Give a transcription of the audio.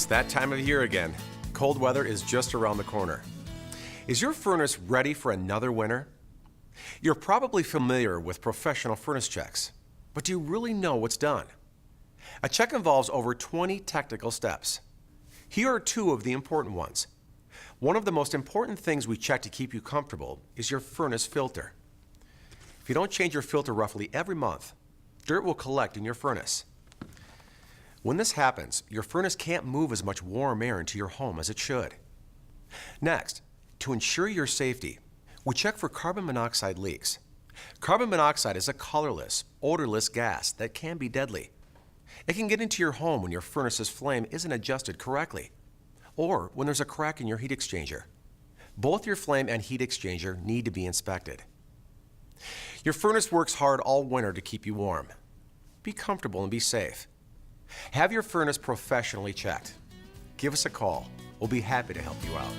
It's that time of year again. Cold weather is just around the corner. Is your furnace ready for another winter? You're probably familiar with professional furnace checks, but do you really know what's done? A check involves over 20 technical steps. Here are two of the important ones. One of the most important things we check to keep you comfortable is your furnace filter. If you don't change your filter roughly every month, dirt will collect in your furnace. When this happens, your furnace can't move as much warm air into your home as it should. Next, to ensure your safety, we check for carbon monoxide leaks. Carbon monoxide is a colorless, odorless gas that can be deadly. It can get into your home when your furnace's flame isn't adjusted correctly, or when there's a crack in your heat exchanger. Both your flame and heat exchanger need to be inspected. Your furnace works hard all winter to keep you warm. Be comfortable and be safe. Have your furnace professionally checked. Give us a call. We'll be happy to help you out.